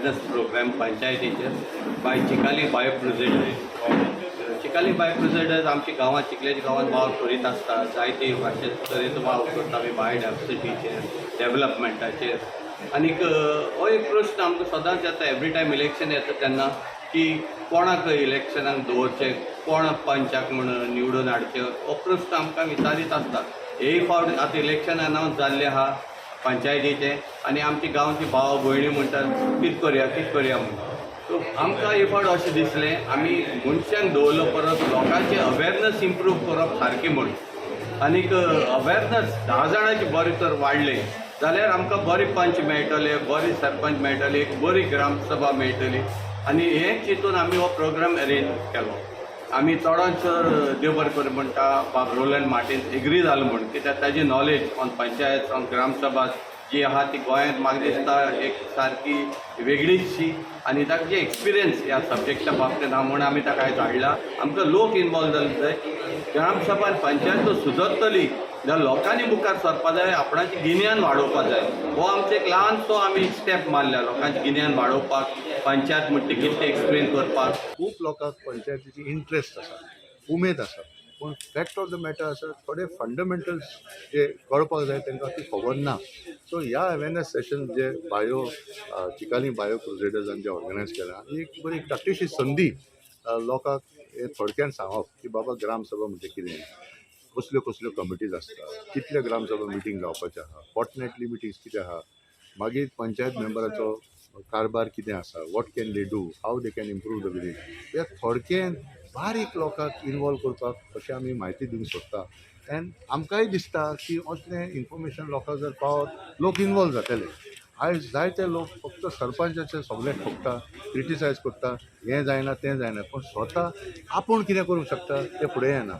Awareness programme पंचायतीचेर by Chikali bio producers. Chikali bio producers आमच्या गांवांत चिखलेच्या गांवांत वावर करीत आसता. जायते भाशे तरेचो वावर करता आमी बायोडायवर्सिटीचेर, डेवलपमेंटाचेर. आनीक हो एक प्रश्न आमकां सदांच येता एवरी टायम इलेक्शन येता तेन्ना की कोणाक इलेक्शनाक दवरचें, कोण पंचाक म्हण निवडून हाडचें, हो प्रश्न आमकां विचारीत आसता. एक फावट आतां इलेक्शन अनावन्स जाल्लें आहा पंचायतीचें आनी आमची गांवची भाव भयणी म्हणटात कितें करया म्हणून. सो आमकां एक फावट अशें दिसलें आमी मनशांक दवरलो परत लोकांचें अवेरनस इम्प्रूव करप सारकें म्हणून. आनीक अवेरनस 10 जाणांची बरें तर वाडलें जाल्यार आमकां बरे पंच मेळटले, बरे सरपंच मेळटले, एक बरी ग्रामसभा मेळटली. आनी हें चिंतून आमी हो प्रोग्राम अरेंज केलो. आमी चडांत चड देव बरें करूं म्हणटा बाब रोलंड मार्टीन एग्री जालो म्हण, कित्याक ताजी नॉलेज ऑन पंचायत ऑन ग्रामसभा जी आहा ती गोंयांत म्हाका दिसता एक सारकी वेगळीचशी. आनी ताका जे एक्सपिरियन्स ह्या सब्जेक्टा बाबतींत आहा म्हूण आमी ताका आयज हाडला. आमकां लोक इनवॉल्व जाले जाय. ग्रामसभा आनी पंचायत जर सुदरतली जाल्यार लोकांनी मुखार सरपा जाय, आपणाचें गिन्यान वाडोवपा जाय. हो आमचो एक ल्हानसो आमी स्टेप मारला लोकांचें गिन्यान वाडोवपाक, पंचायत म्हणटा कितें तें एक्सप्लेन करपाक. खूब लोकांक पंचायतीची इंट्रस्ट आसा, उमेद आसा, पूण फॅक्ट ऑफ द मॅटर आसा थोडे फंडमेंटल्स जे कळपाक जाय तांकां ती खबर ना. सो ह्या अवेरनेस सेशन जे चिकाली बायो क्रुसेडर्सान जे ऑर्गनायज केला ही एक बरी धाकटीशी संदी लोकांक हे थोडक्यान सांगप की बाबा ग्रामसभा म्हणजे कितें, कसल्यो कसल्यो कमिटीज आसता, कितले ग्रामसभा मिटींग जावपाचें आहा, फॉर्टनेटली मिटींग्स कितें आहा, मागीर पंचायत मेंबराचो कारभार कितें आसा, what can they do, how they can improve the village. हे थोडक्यान बारीक लोकांक इनवॉल्व करपाक अशी आमी म्हायती दिवंक सोदता. एन्ड आमकांय दिसता की असलें इन्फॉर्मेशन लोकांक जर पावत लोक इनवॉल्व जातले. आयज जायते लोक फक्त सरपंचाचे सगळे ठोकता, क्रिटिसायज करता, हें जायना तें जायना, पूण स्वता आपूण कितें करूंक शकता तें फुडें येना.